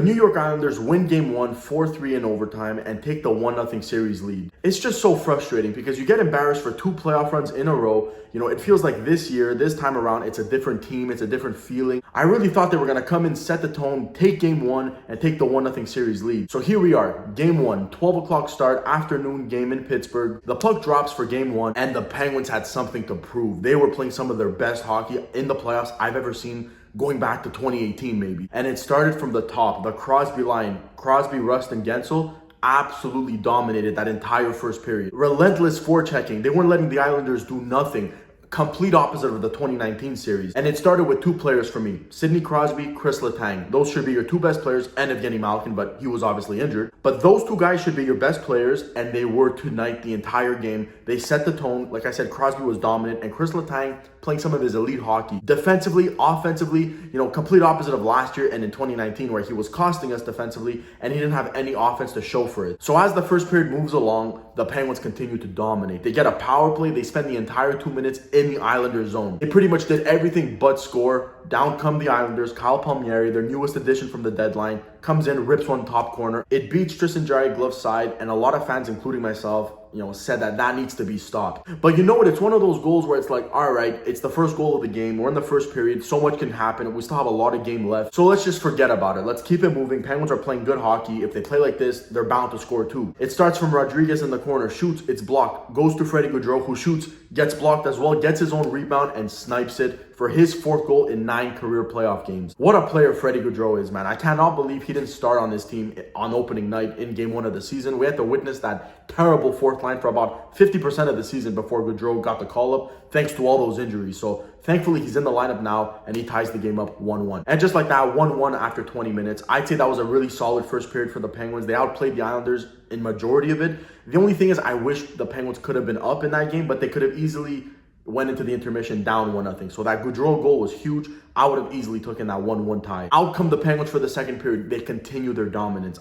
The New York Islanders win Game 1 4-3 in overtime and take the 1-0 series lead. It's just so frustrating because you get embarrassed for 2 playoff runs in a row. It feels like this year, this time around, it's a different team, it's a different feeling. I really thought they were going to come in, set the tone, take Game 1, and take the 1-0 series lead. So here we are, Game 1, 12 o'clock start, afternoon game in Pittsburgh. The puck drops for Game 1, and the Penguins had something to prove. They were playing some of their best hockey in the playoffs I've ever seen, going back to 2018 maybe. And it started from the top, the Crosby line. Crosby, Rust, and Gensel absolutely dominated that entire first period. Relentless forechecking. They weren't letting the Islanders do nothing. Complete opposite of the 2019 series. And it started with 2 players for me. Sidney Crosby, Chris Letang. Those should be your 2 best players, and Evgeny Malkin, but he was obviously injured. But those 2 guys should be your best players, and they were tonight the entire game. They set the tone. Like I said, Crosby was dominant, and Chris Letang playing some of his elite hockey. Defensively, offensively, complete opposite of last year and in 2019 where he was costing us defensively and he didn't have any offense to show for it. So as the first period moves along, the Penguins continue to dominate. They get a power play. They spend the entire 2 minutes in the Islanders zone. They pretty much did everything but score. Down come the Islanders. Kyle Palmieri, their newest addition from the deadline, comes in, rips one top corner. It beats Tristan Jarry glove side, and a lot of fans, including myself, said that needs to be stopped. But you know what? It's one of those goals where it's like, all right, it's the first goal of the game. We're in the first period. So much can happen. We still have a lot of game left. So let's just forget about it. Let's keep it moving. Penguins are playing good hockey. If they play like this, they're bound to score too. It starts from Rodriguez in the corner, shoots, it's blocked, goes to Freddie Gaudreau, who shoots, gets blocked as well, gets his own rebound and snipes it for his 4th goal in 9 career playoff games. What a player Freddie Gaudreau is, man. I cannot believe he didn't start on this team on opening night in Game 1 of the season. We had to witness that terrible 4th line for about 50% of the season before Gaudreau got the call-up, thanks to all those injuries. So thankfully, he's in the lineup now, and he ties the game up 1-1. And just like that, 1-1 after 20 minutes. I'd say that was a really solid first period for the Penguins. They outplayed the Islanders in majority of it. The only thing is I wish the Penguins could have been up in that game, but they could have easily went into the intermission down 1-0. So that Gaudreau goal was huge. I would have easily taken that 1-1 tie. Out come the Penguins for the second period. They continue their dominance.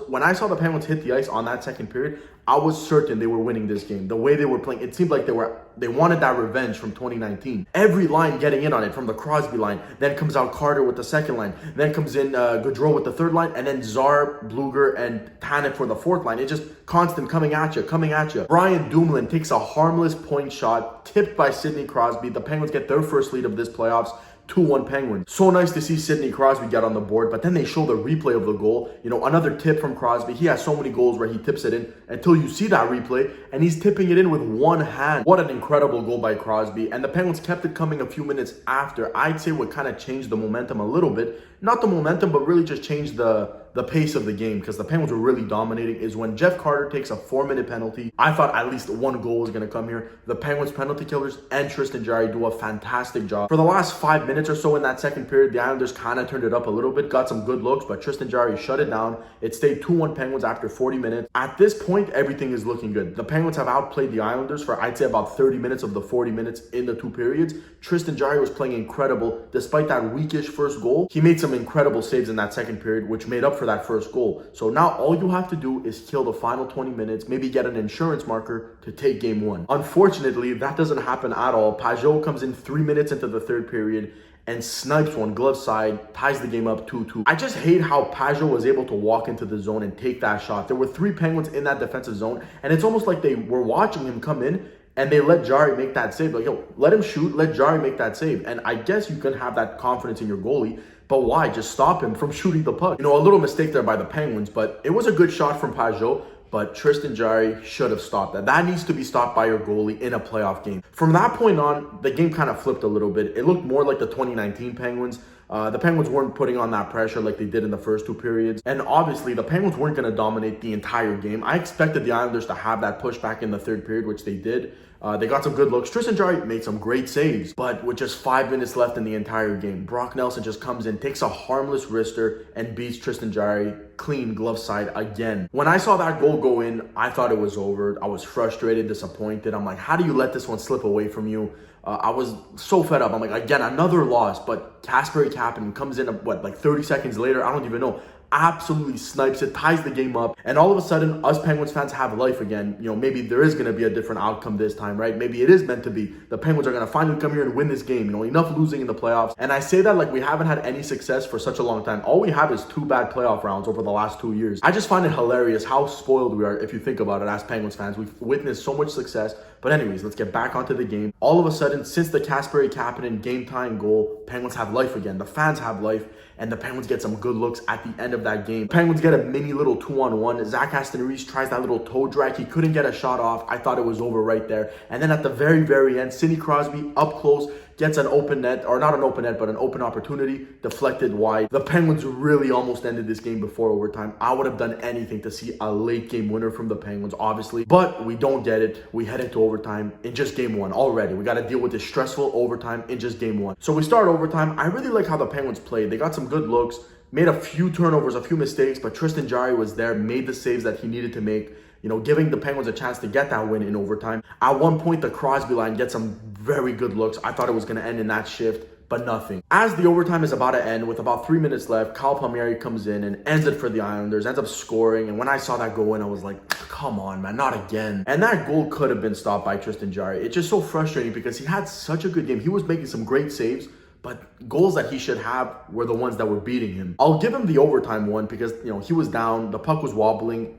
When I saw the Penguins hit the ice on that second period, I was certain they were winning this game. The way they were playing, it seemed like they wanted that revenge from 2019. Every line getting in on it, from the Crosby line. Then comes out Carter with the second line. Then comes in Gaudreau with the third line. And then Czar, Bluger, and Tanev for the 4th line. It's just constant coming at you. Brian Dumoulin takes a harmless point shot, tipped by Sidney Crosby. The Penguins get their first lead of this playoffs. 2-1 Penguins. So nice to see Sidney Crosby get on the board, but then they show the replay of the goal. Another tip from Crosby. He has so many goals where he tips it in until you see that replay, and he's tipping it in with one hand. What an incredible goal by Crosby. And the Penguins kept it coming a few minutes after. I'd say what kind of changed the momentum a little bit. Not the momentum, but really just changed the pace of the game, because the Penguins were really dominating, is when Jeff Carter takes a 4-minute penalty. I thought at least one goal was going to come here. The Penguins penalty killers and Tristan Jarry do a fantastic job. For the last 5 minutes or so in that second period, the Islanders kind of turned it up a little bit, got some good looks, but Tristan Jarry shut it down. It stayed 2-1 Penguins after 40 minutes. At this point, everything is looking good. The Penguins have outplayed the Islanders for, I'd say, about 30 minutes of the 40 minutes in the 2 periods. Tristan Jarry was playing incredible. Despite that weakish first goal, he made some incredible saves in that second period, which made up for that first goal. So now all you have to do is kill the final 20 minutes, maybe get an insurance marker to take Game 1. Unfortunately, that doesn't happen at all. Pajot comes in 3 minutes into the 3rd period and snipes one glove side, ties the game up 2-2. I just hate how Pajot was able to walk into the zone and take that shot. There were 3 Penguins in that defensive zone, and it's almost like they were watching him come in and they let Jarry make that save. Like, let him shoot, let Jarry make that save. And I guess you can have that confidence in your goalie, but why? Just stop him from shooting the puck. A little mistake there by the Penguins, but it was a good shot from Pajot. But Tristan Jarry should have stopped that. That needs to be stopped by your goalie in a playoff game. From that point on, the game kind of flipped a little bit. It looked more like the 2019 Penguins. The Penguins weren't putting on that pressure like they did in the first 2 periods. And obviously, the Penguins weren't going to dominate the entire game. I expected the Islanders to have that pushback in the 3rd period, which they did. They got some good looks. Tristan Jarry made some great saves, but with just 5 minutes left in the entire game, Brock Nelson just comes in, takes a harmless wrister, and beats Tristan Jarry clean glove side again. When I saw that goal go in, I thought it was over. I was frustrated, disappointed. I'm like, how do you let this one slip away from you? I was so fed up. I'm like, again, another loss, but Kasperi Kapanen comes in, 30 seconds later? I don't even know. absolutely snipes it, ties the game up, and all of a sudden, us Penguins fans have life again. Maybe there is going to be a different outcome this time, right? Maybe it is meant to be. The Penguins are going to finally come here and win this game. Enough losing in the playoffs. And I say that like we haven't had any success for such a long time. All we have is 2 bad playoff rounds over the last 2 years. I just find it hilarious how spoiled we are if you think about it as Penguins fans. We've witnessed so much success. But anyways, let's get back onto the game. All of a sudden, since the Kasperi-Kapanen game-tying goal, Penguins have life again. The fans have life, and the Penguins get some good looks at the end of that game. Penguins get a mini little 2-on-1. Zach Aston-Reese tries that little toe drag. He couldn't get a shot off. I thought it was over right there. And then at the very, very end, Sidney Crosby up close gets an open net, or not an open net, but an open opportunity, deflected wide. The Penguins really almost ended this game before overtime. I would have done anything to see a late game winner from the Penguins, obviously, but we don't get it. We head into overtime in just game 1 already. We got to deal with this stressful overtime in just game 1. So we start overtime. I really like how the Penguins played. They got some good looks, made a few turnovers, a few mistakes, but Tristan Jarry was there, made the saves that he needed to make, giving the Penguins a chance to get that win in overtime. At one point, the Crosby line gets some very good looks. I thought it was going to end in that shift, but nothing. As the overtime is about to end, with about 3 minutes left, Kyle Palmieri comes in and ends it for the Islanders, ends up scoring. And when I saw that go in, I was like, come on, man, not again. And that goal could have been stopped by Tristan Jarry. It's just so frustrating because he had such a good game. He was making some great saves, but goals that he should have were the ones that were beating him. I'll give him the overtime one because, he was down, the puck was wobbling,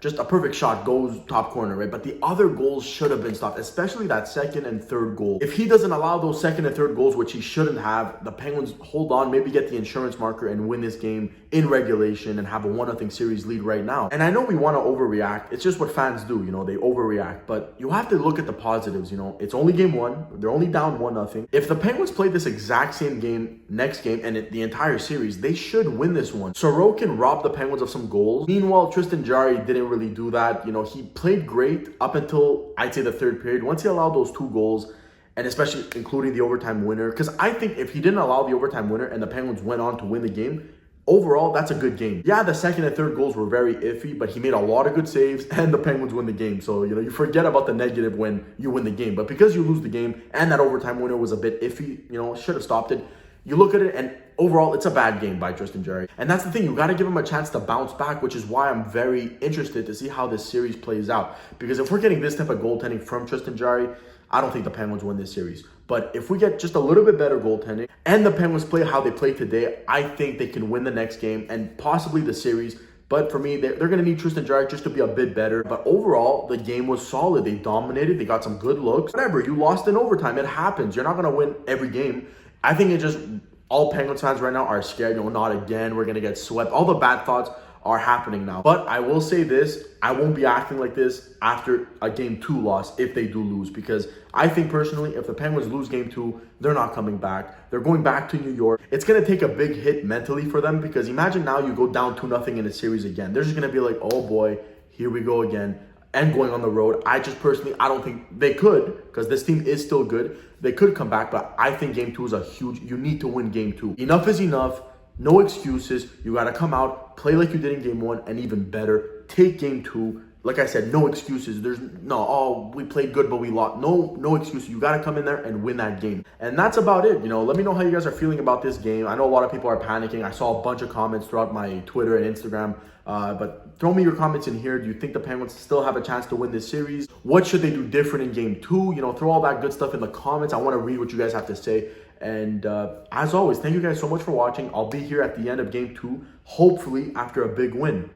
just a perfect shot goes top corner, right? But the other goals should have been stopped, especially that second and third goal. If he doesn't allow those second and third goals, which he shouldn't have, the Penguins hold on, maybe get the insurance marker and win this game in regulation and have a 1-0 series lead right now. And I know we want to overreact. It's just what fans do, they overreact. But you have to look at the positives, It's only game 1. They're only down 1-0. If the Penguins play this exact same game next game and the entire series, they should win this one. Sorokin robbed the Penguins of some goals. Meanwhile, Tristan Jarry didn't really do that. He played great up until, I'd say, the third period. Once he allowed those 2 goals, and especially including the overtime winner, because I think if he didn't allow the overtime winner and the Penguins went on to win the game, overall, that's a good game. Yeah, the second and third goals were very iffy, but he made a lot of good saves and the Penguins win the game. So, you forget about the negative when you win the game. But because you lose the game and that overtime winner was a bit iffy, should have stopped it. You look at it and overall, it's a bad game by Tristan Jarry. And that's the thing. You got to give him a chance to bounce back, which is why I'm very interested to see how this series plays out. Because if we're getting this type of goaltending from Tristan Jarry, I don't think the Penguins win this series. But if we get just a little bit better goaltending and the Penguins play how they played today, I think they can win the next game and possibly the series. But for me, they're going to need Tristan Jarry just to be a bit better. But overall, the game was solid. They dominated. They got some good looks. Whatever, you lost in overtime. It happens. You're not going to win every game. I think it just, all Penguins fans right now are scared. Not again. We're going to get swept. All the bad thoughts are happening now. But I will say this, I won't be acting like this after a game 2 loss if they do lose, because I think personally, if the Penguins lose game 2, they're not coming back. They're going back to New York. It's going to take a big hit mentally for them, because imagine now you go down 2-0 in a series again. They're just going to be like, oh boy, here we go again. And going on the road, I don't think they could, because this team is still good. They could come back, but I think game 2 is you need to win game 2. Enough is enough. No excuses. You got to come out, play like you did in game 1, and even better, take game 2. Like I said, no excuses. There's we played good, but we lost. No excuses. You got to come in there and win that game. And that's about it. Let me know how you guys are feeling about this game. I know a lot of people are panicking. I saw a bunch of comments throughout my Twitter and Instagram. But throw me your comments in here. Do you think the Penguins still have a chance to win this series? What should they do different in game 2? Throw all that good stuff in the comments. I want to read what you guys have to say. And as always, thank you guys so much for watching. I'll be here at the end of game 2, hopefully after a big win.